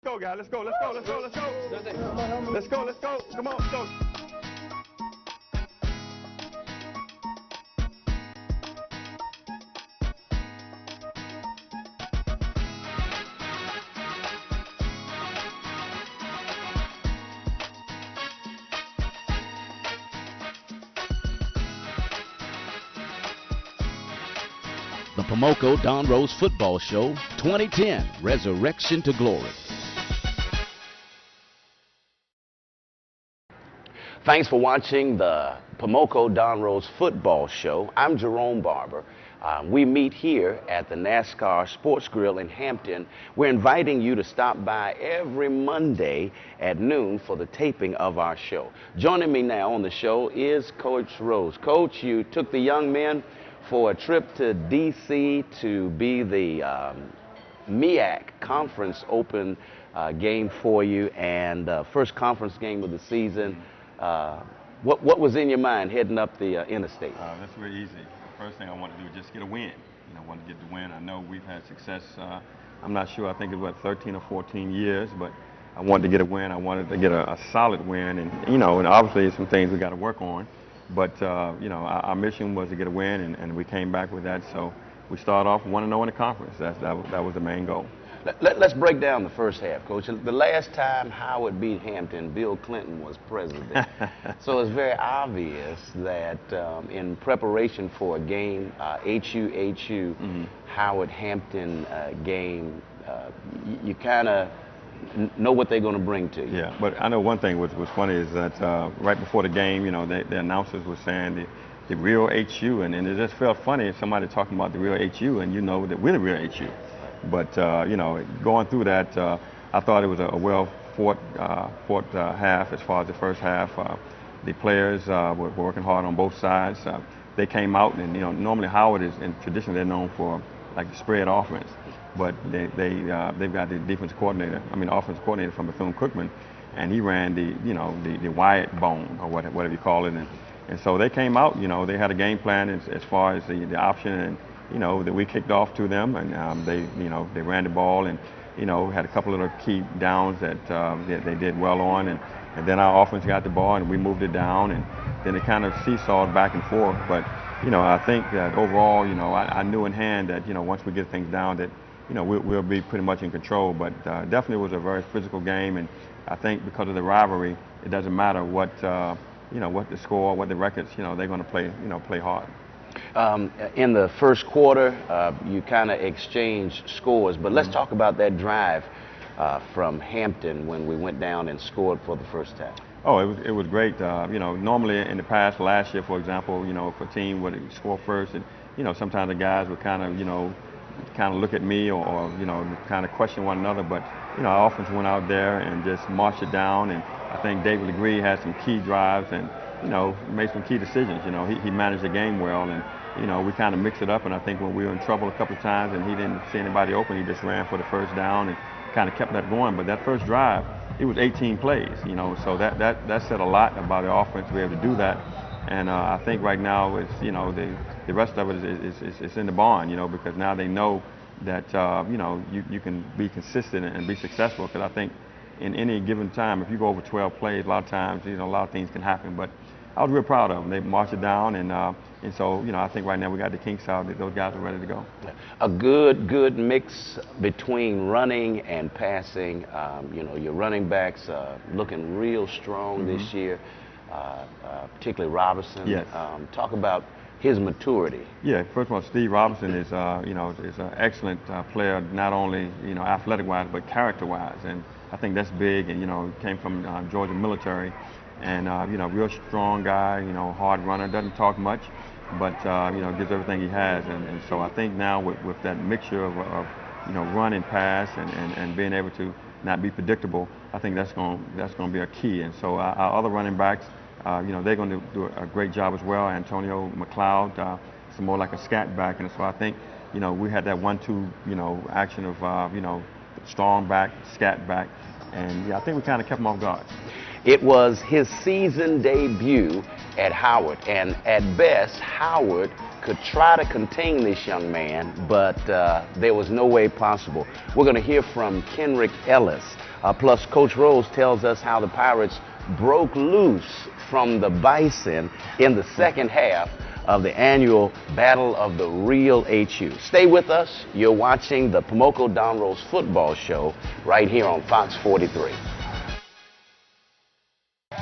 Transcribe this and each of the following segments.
Go, guys. Let's go. Let's go. Let's go. Let's go. Let's go. Let's go. Come on. Go. The Pomoco Don Rose Football Show 2010, Resurrection to Glory. Thanks for watching the Pomoco Don Rose Football Show. I'm Jerome Barber. We meet here at the NASCAR Sports Grill in Hampton. We're inviting you to stop by every Monday at noon for the taping of our show. Joining me now on the show is Coach Rose. Coach, you took the young men for a trip to D.C. to be the MEAC Conference Open game for you, and first conference game of the season. What was in your mind heading up the interstate? That's very easy. The first thing I want to do is just get a win. You know, I want to get the win. I know we've had success. I'm not sure. I think it was 13 or 14 years, but I wanted to get a win. I wanted to get a solid win, and and obviously some things we got to work on. But our mission was to get a win, and we came back with that. So we started off 1-0 in the conference. That was the main goal. Let's break down the first half, Coach. The last time Howard beat Hampton, Bill Clinton was president. So it's very obvious that in preparation for a game, HU Howard-Hampton game, you kind of know what they're going to bring to you. Yeah, but I know one thing was funny is that right before the game, the announcers were saying the real HU, and it just felt funny if somebody talking about the real HU, and that we're the real HU. But going through that, I thought it was a well fought half as far as the first half. The players were working hard on both sides. They came out, and normally Howard is, in tradition, they're known for like the spread offense. But they've got the offensive coordinator from Bethune-Cookman, and he ran the Wyatt bone, or whatever you call it. And so they came out, they had a game plan as far as the option, and that we kicked off to them, and they ran the ball, and had a couple of the key downs that they did well on, and then our offense got the ball and we moved it down, and then it kind of seesawed back and forth. But I think that overall, I knew in hand that once we get things down that we'll be pretty much in control. But definitely was a very physical game, and I think because of the rivalry, it doesn't matter what what the score, what the records, they're going to play hard. In the first quarter, you kind of exchanged scores, but let's talk about that drive from Hampton when we went down and scored for the first time. Oh, it was great. Normally in the past, last year, for example, if a team would score first, and sometimes the guys would kind of look at me or kind of question one another. But our offense went out there and just marched it down, and I think David Legree had some key drives and made some key decisions. He managed the game well, and we kind of mixed it up. And I think when we were in trouble a couple of times and he didn't see anybody open, he just ran for the first down and kind of kept that going. But that first drive, it was 18 plays, so that said a lot about the offense to be able to do that. And I think right now it's the rest of it is in the barn, because now they know that you can be consistent and be successful. Because I think in any given time, if you go over 12 plays, a lot of times a lot of things can happen. But I was real proud of them. They marched it down, and so I think right now we got the kinks out. Those guys are ready to go. A good mix between running and passing. Your running backs looking real strong this year, particularly Robinson. Yes. Talk about his maturity. Yeah. First of all, Steve Robinson is is an excellent player, not only athletic-wise but character-wise, and I think that's big. And came from Georgia military. And real strong guy, hard runner, doesn't talk much, but gives everything he has. And so I think now with that mixture of run and pass and being able to not be predictable, I think that's going to be a key. And so our other running backs, they're going to do a great job as well. Antonio McLeod, is more like a scat back, and so I think we had that 1-2 action of strong back, scat back, and I think we kind of kept them off guard. It was his season debut at Howard, and at best, Howard could try to contain this young man, but there was no way possible. We're going to hear from Kenrick Ellis. Plus, Coach Rose tells us how the Pirates broke loose from the Bison in the second half of the annual Battle of the Real HU. Stay with us. You're watching the Pomoco Don Rose Football Show right here on Fox 43.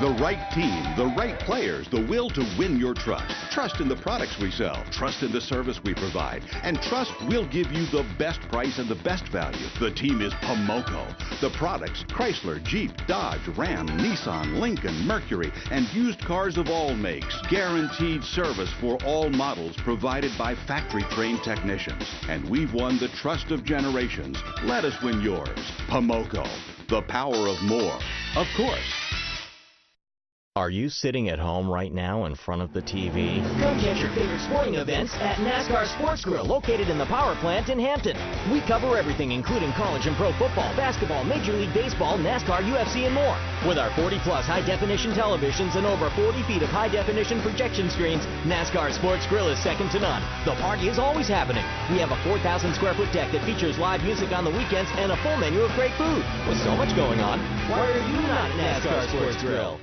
The right team, the right players, the will to win your trust. Trust in the products we sell, trust in the service we provide, and trust we'll give you the best price and the best value. The team is Pomoco. The products, Chrysler, Jeep, Dodge, Ram, Nissan, Lincoln, Mercury, and used cars of all makes. Guaranteed service for all models provided by factory-trained technicians. And we've won the trust of generations. Let us win yours. Pomoco, the power of more. Of course. Are you sitting at home right now in front of the TV? Come catch your favorite sporting events at NASCAR Sports Grill, located in the power plant in Hampton. We cover everything, including college and pro football, basketball, Major League Baseball, NASCAR, UFC, and more. With our 40-plus high-definition televisions and over 40 feet of high-definition projection screens, NASCAR Sports Grill is second to none. The party is always happening. We have a 4,000-square-foot deck that features live music on the weekends and a full menu of great food. With so much going on, why are you not at NASCAR Sports Grill?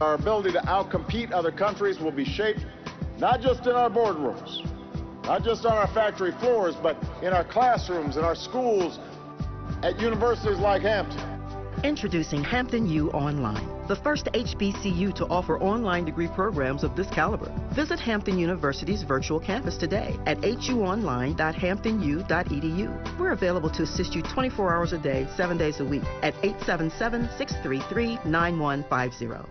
Our ability to outcompete other countries will be shaped not just in our boardrooms, not just on our factory floors, but in our classrooms, in our schools, at universities like Hampton. Introducing Hampton U Online, the first HBCU to offer online degree programs of this caliber. Visit Hampton University's virtual campus today at huonline.hamptonu.edu. We're available to assist you 24 hours a day, 7 days a week at 877-633-9150.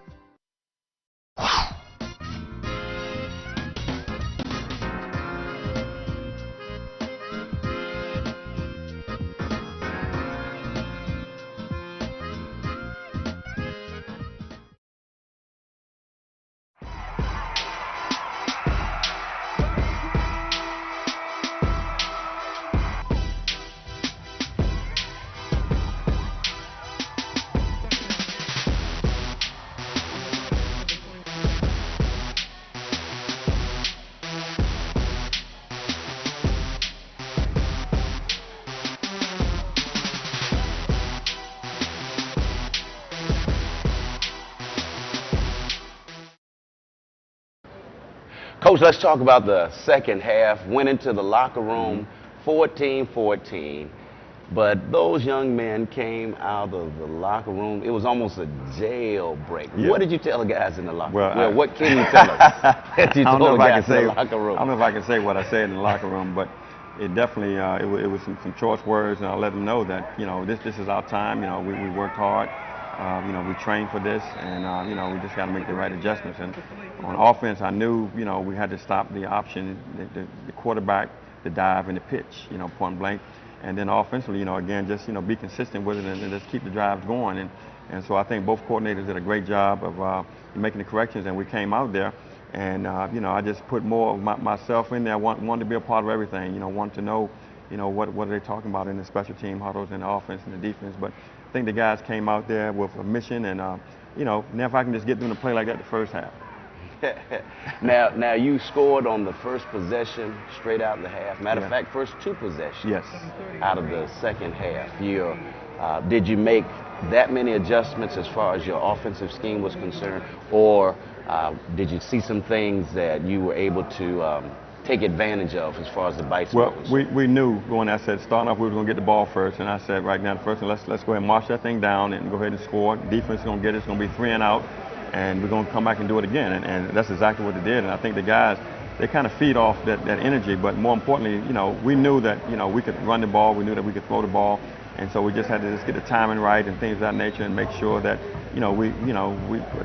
Coach, let's talk about the second half. Went into the locker room 14-14, but those young men came out of the locker room. It was almost a jailbreak. Yeah. What did you tell the guys in the locker room? Well, What can you tell us that you told the guys in the locker room? I don't know if I can say what I said in the locker room, but it definitely it was some choice words, and I let them know that, you know, this is our time. You know, we worked hard. You know, we trained for this, and you know, we just got to make the right adjustments. And on offense, I knew, you know, we had to stop the option, the quarterback, the dive, and the pitch, you know, point blank. And then offensively, you know, again, just, you know, be consistent with it and just keep the drives going. And so I think both coordinators did a great job of making the corrections, and we came out there. And, you know, I just put more of myself in there. I wanted to be a part of everything, you know, wanted to know, you know, what are they talking about in the special team huddles and the offense and the defense. But I think the guys came out there with a mission, and, you know, now if I can just get them to play like that the first half. Now you scored on the first possession straight out of the half. Matter of Yeah. fact, first two possessions Yes. out of the second half. Did you make that many adjustments as far as your offensive scheme was concerned, or did you see some things that you were able to take advantage of as far as the bites? Well, we knew going. I said starting off we were going to get the ball first, and I said right now the first one, let's go ahead and march that thing down and go ahead and score. Defense is going to get it. It's going to be 3 and out, and we're going to come back and do it again. And that's exactly what they did. And I think the guys, they kind of feed off that energy. But more importantly, you know, we knew that, you know, we could run the ball. We knew that we could throw the ball. And so we just had to just get the timing right and things of that nature, and make sure that, we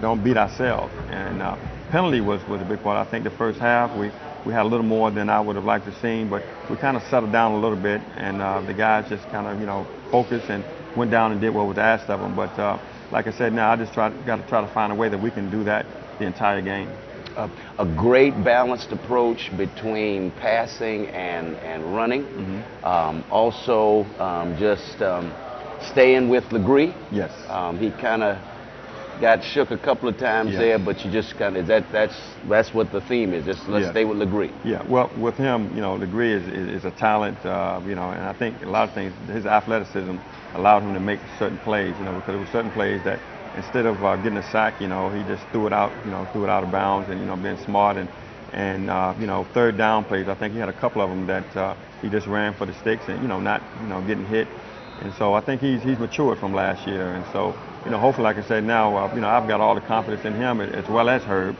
don't beat ourselves. And penalty was a big part. I think the first half we had a little more than I would have liked to see, but we kind of settled down a little bit, and the guys just kind of, focused and went down and did what was asked of them. But like I said, now I just got to try to find a way that we can do that the entire game. A great balanced approach between passing and running. Mm-hmm. Also, just staying with Legree. Yes. He kind of got shook a couple of times Yeah. there, but you just kind of that's what the theme is. Just let's Yeah. stay with Legree. Yeah, well, with him, you know, Legree is a talent, you know, and I think a lot of things, his athleticism allowed him to make certain plays, you know, because there were certain plays that instead of getting a sack, you know, he just threw it out, you know, threw it out of bounds, and, you know, being smart and you know, third down plays. I think he had a couple of them that he just ran for the sticks and, you know, not, you know, getting hit. And so I think he's matured from last year, and so, you know, hopefully, like I said, now, you know, I've got all the confidence in him as well as Herb.